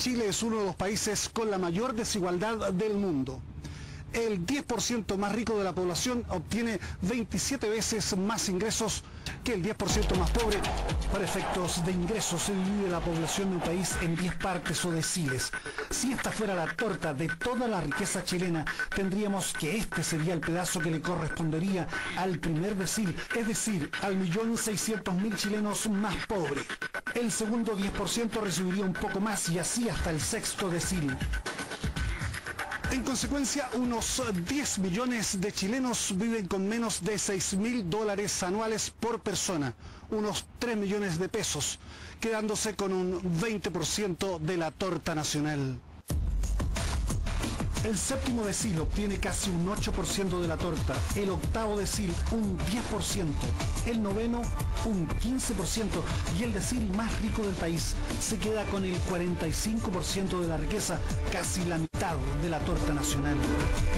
Chile es uno de los países con la mayor desigualdad del mundo. El 10% más rico de la población obtiene 27 veces más ingresos que el 10% más pobre. Para efectos de ingresos se divide la población de un país en 10 partes o deciles. Si esta fuera la torta de toda la riqueza chilena, tendríamos que este sería el pedazo que le correspondería al primer decil, es decir, al 1.600.000 chilenos más pobres. El segundo 10% recibiría un poco más y así hasta el sexto decil. En consecuencia, unos 10 millones de chilenos viven con menos de $6.000 anuales por persona, unos 3 millones de pesos, quedándose con un 20% de la torta nacional. El séptimo decil obtiene casi un 8% de la torta, el octavo decil un 10%, el noveno un 15% y el decil más rico del país se queda con el 45% de la riqueza, casi la mitad de la torta nacional.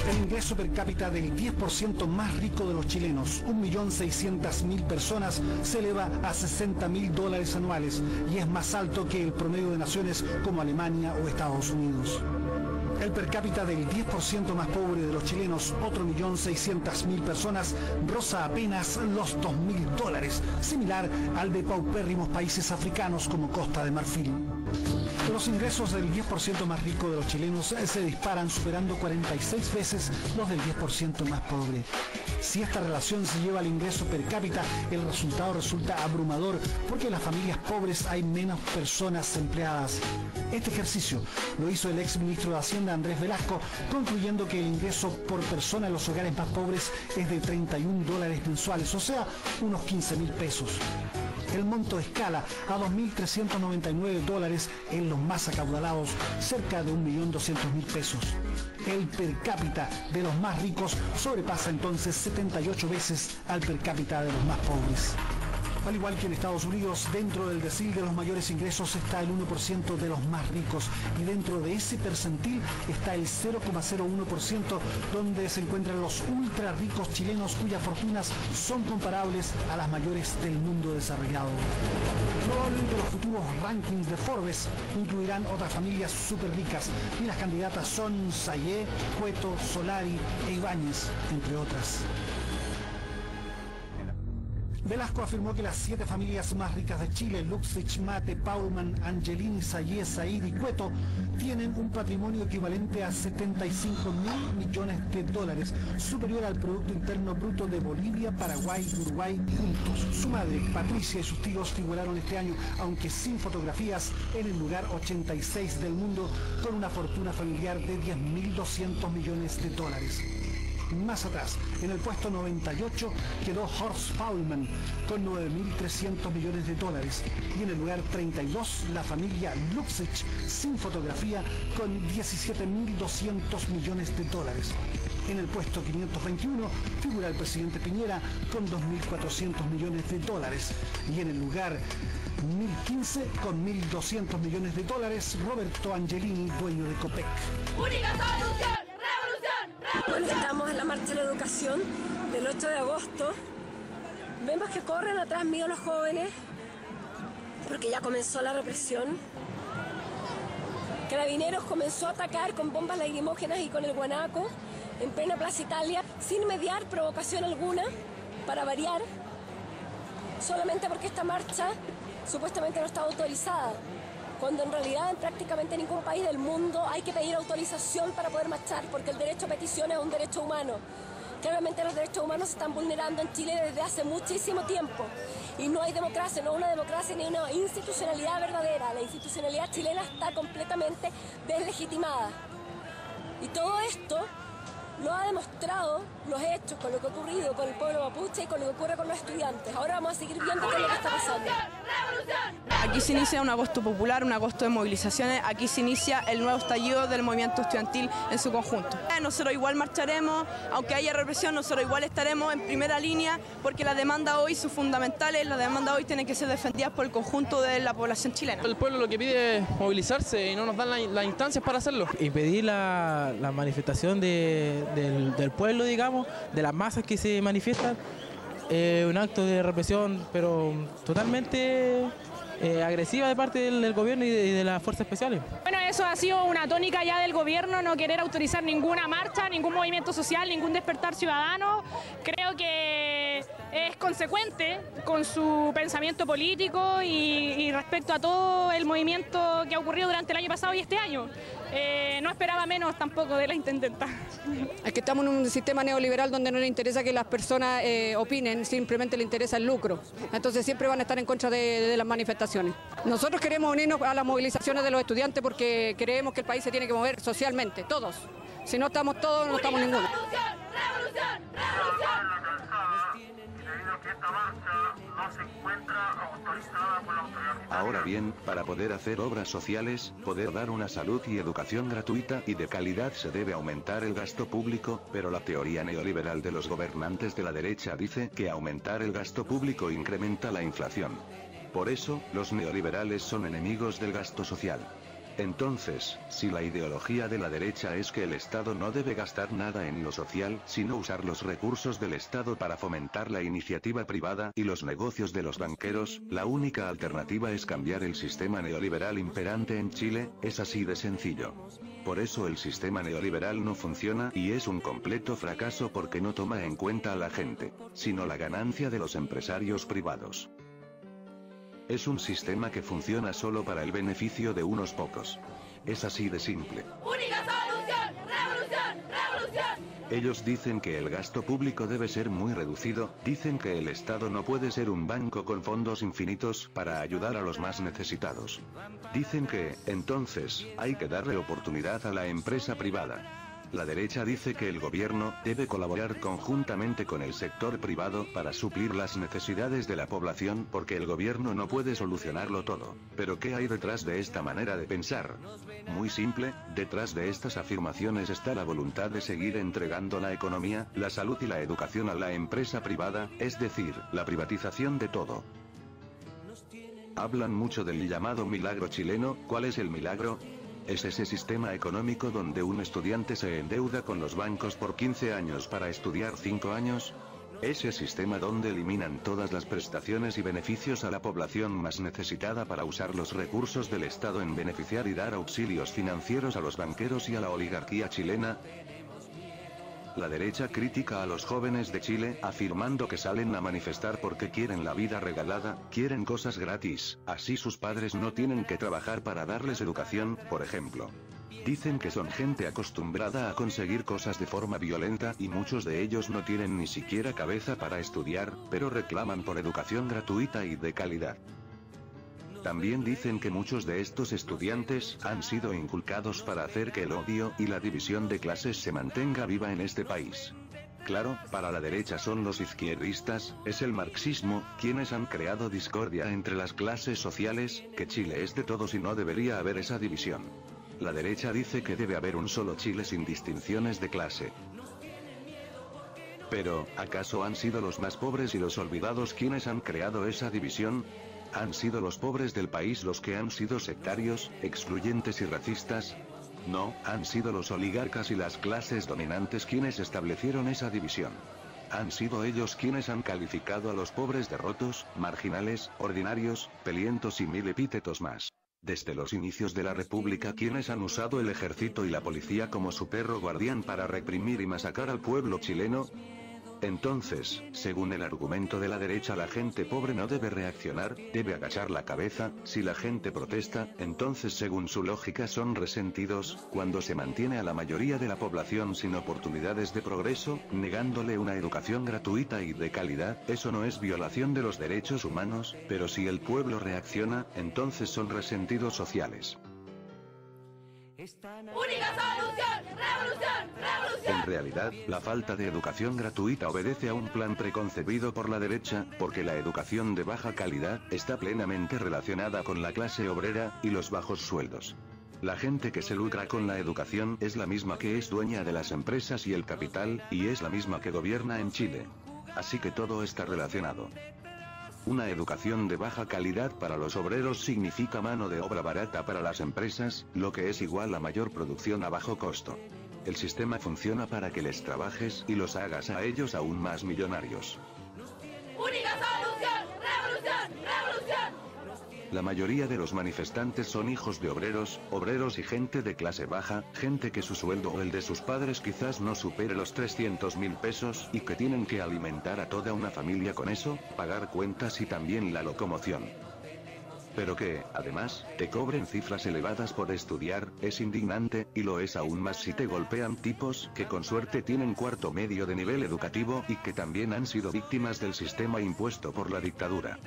El ingreso per cápita del 10% más rico de los chilenos, 1.600.000 personas, se eleva a $60.000 anuales y es más alto que el promedio de naciones como Alemania o Estados Unidos. El per cápita del 10% más pobre de los chilenos, otro 1.600.000 personas, roza apenas los $2.000, similar al de paupérrimos países africanos como Costa de Marfil. Los ingresos del 10% más rico de los chilenos se disparan, superando 46 veces los del 10% más pobre. Si esta relación se lleva al ingreso per cápita, el resultado resulta abrumador, porque en las familias pobres hay menos personas empleadas. Este ejercicio lo hizo el ex ministro de Hacienda, Andrés Velasco, concluyendo que el ingreso por persona en los hogares más pobres es de $31 mensuales, o sea, unos 15.000 pesos. El monto escala a $2.399 en los más acaudalados, cerca de 1.200.000 pesos. El per cápita de los más ricos sobrepasa entonces 78 veces al per cápita de los más pobres. Al igual que en Estados Unidos, dentro del decil de los mayores ingresos está el 1% de los más ricos, y dentro de ese percentil está el 0,01% donde se encuentran los ultra ricos chilenos cuyas fortunas son comparables a las mayores del mundo desarrollado. Probablemente los futuros rankings de Forbes incluirán otras familias súper ricas, y las candidatas son Sayé, Cueto, Solari e Ibáñez, entre otras. Velasco afirmó que las 7 familias más ricas de Chile, Luxich, Mate, Paulman, Angelini, Sayé, Said y Cueto, tienen un patrimonio equivalente a 75.000 millones de dólares, superior al Producto Interno Bruto de Bolivia, Paraguay y Uruguay juntos. Su madre, Patricia, y sus tíos figuraron este año, aunque sin fotografías, en el lugar 86 del mundo, con una fortuna familiar de 10.200 millones de dólares. Más atrás, en el puesto 98, quedó Horst Paulman con 9.300 millones de dólares, y en el lugar 32, la familia Luxich, sin fotografía, con 17.200 millones de dólares. En el puesto 521 figura el presidente Piñera con 2.400 millones de dólares, y en el lugar 1015, con 1.200 millones de dólares, Roberto Angelini, dueño de Copec. ¡Única solución! Bueno, estamos en la marcha de la educación del 8 de agosto. Vemos que corren atrás mío los jóvenes porque ya comenzó la represión. Carabineros comenzó a atacar con bombas lacrimógenas y con el guanaco en plena Plaza Italia, sin mediar provocación alguna, para variar, solamente porque esta marcha supuestamente no estaba autorizada, cuando en realidad en prácticamente ningún país del mundo hay que pedir autorización para poder marchar, porque el derecho a petición es un derecho humano. Claramente los derechos humanos se están vulnerando en Chile desde hace muchísimo tiempo, y no hay democracia, no una democracia ni una institucionalidad verdadera. La institucionalidad chilena está completamente deslegitimada, y todo esto lo ha demostrado los hechos con lo que ha ocurrido con el pueblo mapuche y con lo que ocurre con los estudiantes. Ahora vamos a seguir viendo qué es lo que está pasando. Aquí se inicia un agosto popular, un agosto de movilizaciones, aquí se inicia el nuevo estallido del movimiento estudiantil en su conjunto. Nosotros igual marcharemos, aunque haya represión, nosotros igual estaremos en primera línea, porque las demandas hoy son fundamentales, las demandas hoy tienen que ser defendidas por el conjunto de la población chilena. El pueblo lo que pide es movilizarse y no nos dan las instancias para hacerlo. Y pedir la manifestación del pueblo, digamos, de las masas que se manifiestan, un acto de represión, pero totalmente agresiva de parte del gobierno y de las fuerzas especiales. Bueno, eso ha sido una tónica ya del gobierno, no querer autorizar ninguna marcha, ningún movimiento social, ningún despertar ciudadano. Creo que es consecuente con su pensamiento político y respecto a todo el movimiento que ha ocurrido durante el año pasado y este año. No esperaba menos tampoco de la intendenta. Es que estamos en un sistema neoliberal donde no le interesa que las personas opinen, simplemente le interesa el lucro. Entonces siempre van a estar en contra de las manifestaciones. Nosotros queremos unirnos a las movilizaciones de los estudiantes porque creemos que el país se tiene que mover socialmente, todos. Si no estamos todos, no estamos ninguno. ¡Revolución! Ahora bien, para poder hacer obras sociales, poder dar una salud y educación gratuita y de calidad se debe aumentar el gasto público, pero la teoría neoliberal de los gobernantes de la derecha dice que aumentar el gasto público incrementa la inflación. Por eso, los neoliberales son enemigos del gasto social. Entonces, si la ideología de la derecha es que el Estado no debe gastar nada en lo social, sino usar los recursos del Estado para fomentar la iniciativa privada y los negocios de los banqueros, la única alternativa es cambiar el sistema neoliberal imperante en Chile, es así de sencillo. Por eso el sistema neoliberal no funciona y es un completo fracaso porque no toma en cuenta a la gente, sino la ganancia de los empresarios privados. Es un sistema que funciona solo para el beneficio de unos pocos. Es así de simple. ¡Única solución! ¡Revolución! Ellos dicen que el gasto público debe ser muy reducido, dicen que el Estado no puede ser un banco con fondos infinitos para ayudar a los más necesitados. Dicen que, entonces, hay que darle oportunidad a la empresa privada. La derecha dice que el gobierno debe colaborar conjuntamente con el sector privado para suplir las necesidades de la población porque el gobierno no puede solucionarlo todo. ¿Pero qué hay detrás de esta manera de pensar? Muy simple, detrás de estas afirmaciones está la voluntad de seguir entregando la economía, la salud y la educación a la empresa privada, es decir, la privatización de todo. Hablan mucho del llamado milagro chileno. ¿Cuál es el milagro? Es ese sistema económico donde un estudiante se endeuda con los bancos por 15 años para estudiar 5 años. Ese sistema donde eliminan todas las prestaciones y beneficios a la población más necesitada para usar los recursos del Estado en beneficiar y dar auxilios financieros a los banqueros y a la oligarquía chilena. La derecha critica a los jóvenes de Chile, afirmando que salen a manifestar porque quieren la vida regalada, quieren cosas gratis, así sus padres no tienen que trabajar para darles educación, por ejemplo. Dicen que son gente acostumbrada a conseguir cosas de forma violenta y muchos de ellos no tienen ni siquiera cabeza para estudiar, pero reclaman por educación gratuita y de calidad. También dicen que muchos de estos estudiantes han sido inculcados para hacer que el odio y la división de clases se mantenga viva en este país. Claro, para la derecha son los izquierdistas, es el marxismo, quienes han creado discordia entre las clases sociales, que Chile es de todos y no debería haber esa división. La derecha dice que debe haber un solo Chile sin distinciones de clase. Pero, ¿acaso han sido los más pobres y los olvidados quienes han creado esa división? ¿Han sido los pobres del país los que han sido sectarios, excluyentes y racistas? No, han sido los oligarcas y las clases dominantes quienes establecieron esa división. Han sido ellos quienes han calificado a los pobres de rotos, marginales, ordinarios, pelientos y mil epítetos más. Desde los inicios de la República quienes han usado el ejército y la policía como su perro guardián para reprimir y masacrar al pueblo chileno. Entonces, según el argumento de la derecha, la gente pobre no debe reaccionar, debe agachar la cabeza. Si la gente protesta, entonces según su lógica son resentidos, cuando se mantiene a la mayoría de la población sin oportunidades de progreso, negándole una educación gratuita y de calidad. Eso no es violación de los derechos humanos, pero si el pueblo reacciona, entonces son resentidos sociales. ¡Única solución! ¡Revolución! En realidad, la falta de educación gratuita obedece a un plan preconcebido por la derecha, porque la educación de baja calidad está plenamente relacionada con la clase obrera y los bajos sueldos. La gente que se lucra con la educación es la misma que es dueña de las empresas y el capital, y es la misma que gobierna en Chile. Así que todo está relacionado. Una educación de baja calidad para los obreros significa mano de obra barata para las empresas, lo que es igual a mayor producción a bajo costo. El sistema funciona para que les trabajes y los hagas a ellos aún más millonarios. ¡Única solución! ¡Revolución! La mayoría de los manifestantes son hijos de obreros y gente de clase baja, gente que su sueldo o el de sus padres quizás no supere los 300.000 pesos, y que tienen que alimentar a toda una familia con eso, pagar cuentas y también la locomoción. Pero que, además, te cobren cifras elevadas por estudiar, es indignante, y lo es aún más si te golpean tipos que con suerte tienen cuarto medio de nivel educativo y que también han sido víctimas del sistema impuesto por la dictadura.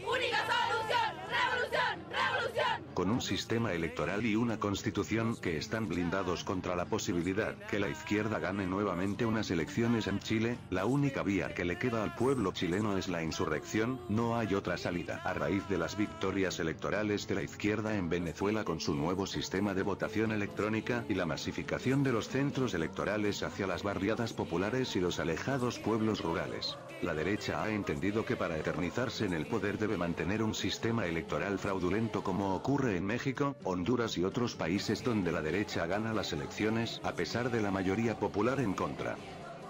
Única solución, revolución, revolución. Con un sistema electoral y una constitución que están blindados contra la posibilidad que la izquierda gane nuevamente unas elecciones en Chile, la única vía que le queda al pueblo chileno es la insurrección, no hay otra salida. A raíz de las victorias electorales de la izquierda en Venezuela con su nuevo sistema de votación electrónica y la masificación de los centros electorales hacia las barriadas populares y los alejados pueblos rurales, la derecha ha entendido que para eternizarse en el poder debe mantener un sistema electoral fraudulento como ocurre en México, Honduras y otros países donde la derecha gana las elecciones a pesar de la mayoría popular en contra.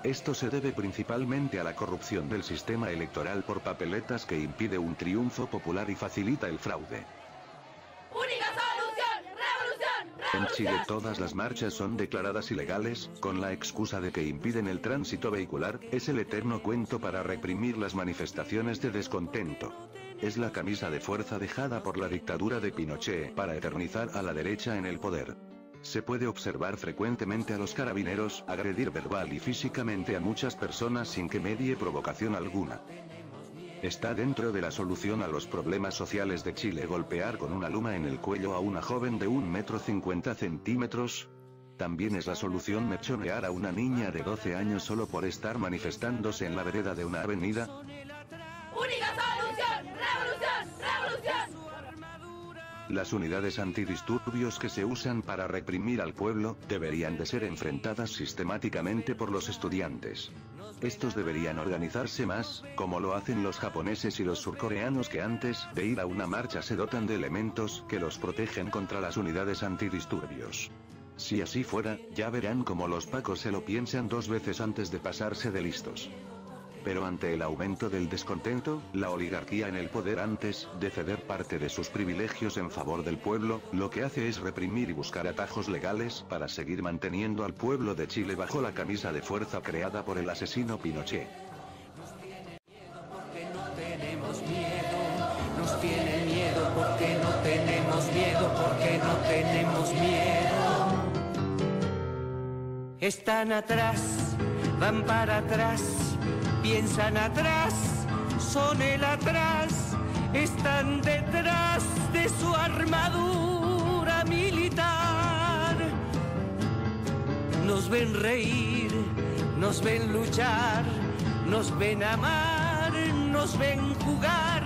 Esto se debe principalmente a la corrupción del sistema electoral por papeletas que impide un triunfo popular y facilita el fraude. Única solución, revolución, revolución. En Chile todas las marchas son declaradas ilegales, con la excusa de que impiden el tránsito vehicular, es el eterno cuento para reprimir las manifestaciones de descontento. Es la camisa de fuerza dejada por la dictadura de Pinochet para eternizar a la derecha en el poder. Se puede observar frecuentemente a los carabineros agredir verbal y físicamente a muchas personas sin que medie provocación alguna. ¿Está dentro de la solución a los problemas sociales de Chile golpear con una luma en el cuello a una joven de 1,50 m? También es la solución mechonear a una niña de 12 años solo por estar manifestándose en la vereda de una avenida. Única solución, revolución, revolución. Las unidades antidisturbios que se usan para reprimir al pueblo, deberían de ser enfrentadas sistemáticamente por los estudiantes. Estos deberían organizarse más, como lo hacen los japoneses y los surcoreanos que antes de ir a una marcha se dotan de elementos que los protegen contra las unidades antidisturbios. Si así fuera, ya verán cómo los pacos se lo piensan dos veces antes de pasarse de listos. Pero ante el aumento del descontento, la oligarquía en el poder antes de ceder parte de sus privilegios en favor del pueblo, lo que hace es reprimir y buscar atajos legales para seguir manteniendo al pueblo de Chile bajo la camisa de fuerza creada por el asesino Pinochet. Nos tiene miedo porque no tenemos miedo, porque no tenemos miedo. Están atrás, van para atrás. Piensan atrás, son el atrás, están detrás de su armadura militar. Nos ven reír, nos ven luchar, nos ven amar, nos ven jugar,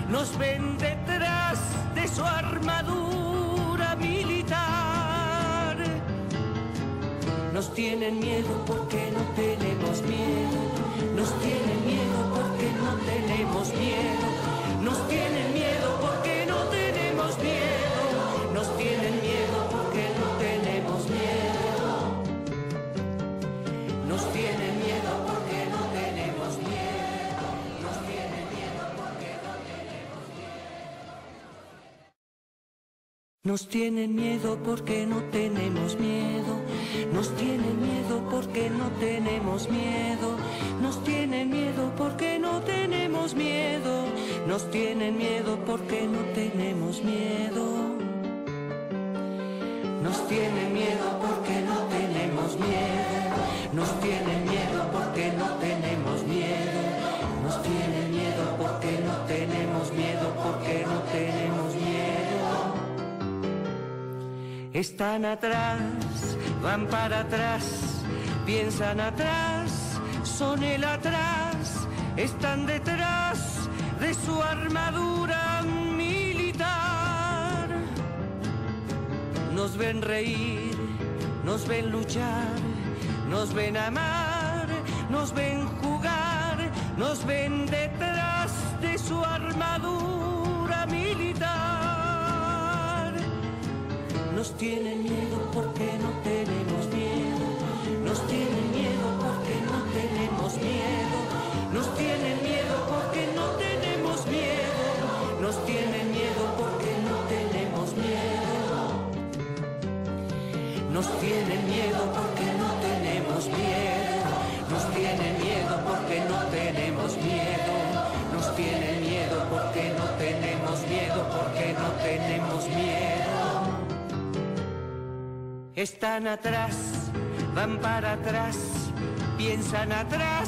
nos ven detrás de su armadura militar. Nos tienen miedo porque no tenemos miedo. Nos tienen miedo porque no tenemos miedo. Nos tienen miedo porque no tenemos miedo. Nos tienen miedo porque no tenemos miedo. Nos tienen miedo porque no tenemos miedo. Nos tienen miedo porque no tenemos miedo. Nos tienen miedo porque no tenemos miedo. Nos tienen miedo porque no tenemos miedo. Nos tienen miedo porque no tenemos miedo. Nos tienen miedo porque no tenemos miedo. Nos tienen miedo porque no tenemos miedo. Nos tienen miedo porque no tenemos miedo. Nos tienen miedo porque no tenemos miedo, porque no tenemos miedo. Están atrás, van para atrás, piensan atrás, son el atrás, están detrás de su armadura militar. Nos ven reír, nos ven luchar, nos ven amar, nos ven jugar, nos ven detrás de su armadura militar. Nos tienen miedo porque no tenemos miedo. Nos tienen miedo porque no tenemos miedo. Nos tienen miedo porque no tenemos Están atrás, van para atrás, piensan atrás,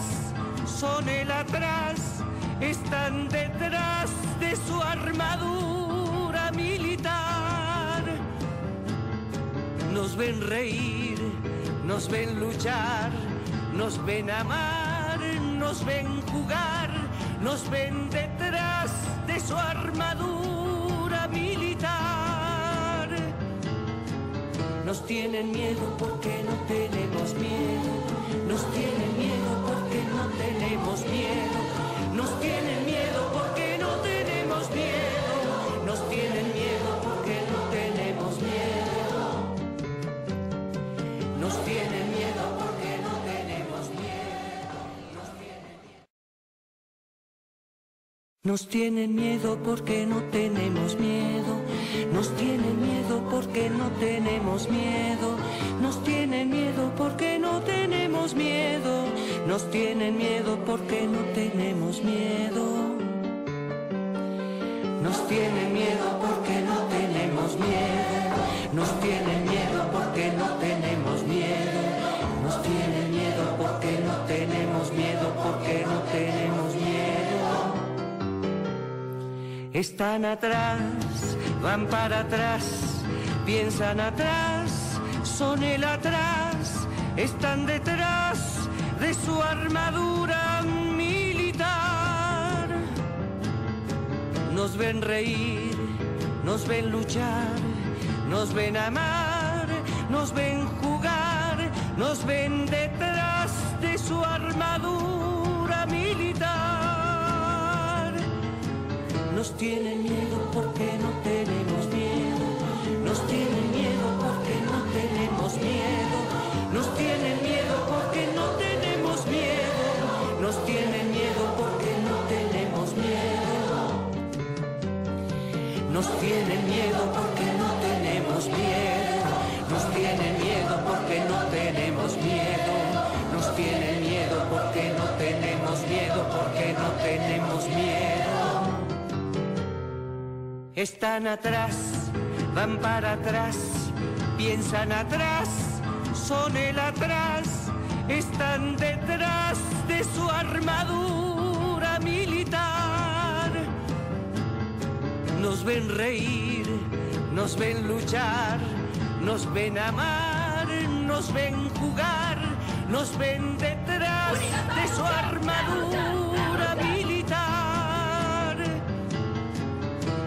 son el atrás, están detrás de su armadura militar. Nos ven reír, nos ven luchar, nos ven amar, nos ven jugar, nos ven detrás de su armadura militar. Nos tienen miedo porque no tenemos miedo, nos tienen miedo porque no tenemos miedo, nos tienen miedo porque no tenemos miedo, nos tienen miedo porque no tenemos miedo, nos tienen miedo porque no tenemos miedo, nos tienen miedo porque no tenemos miedo, nos tienen miedo porque no tenemos miedo, nos tienen miedo porque no tenemos miedo, nos tienen miedo porque no tenemos miedo, nos tienen miedo porque no tenemos miedo, nos tienen miedo porque no tenemos miedo, nos tienen miedo porque no tenemos miedo, porque no tenemos miedo. Están atrás, van para atrás, piensan atrás, son el atrás, están detrás de su armadura militar. Nos ven reír, nos ven luchar, nos ven amar, nos ven jugar, nos ven detrás de su armadura militar. Nos tienen miedo porque no tenemos miedo, nos tienen miedo porque no tenemos miedo, nos tienen miedo porque no tenemos miedo, nos tienen miedo porque no tenemos miedo, nos tienen miedo porque no tenemos miedo, nos tienen miedo porque no tenemos miedo, nos tienen miedo porque no tenemos miedo, porque no tenemos miedo. Están atrás, van para atrás, piensan atrás, son el atrás, están detrás de su armadura militar. Nos ven reír, nos ven luchar, nos ven amar, nos ven jugar, nos ven detrás de su armadura militar.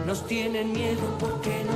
Nos tienen miedo porque no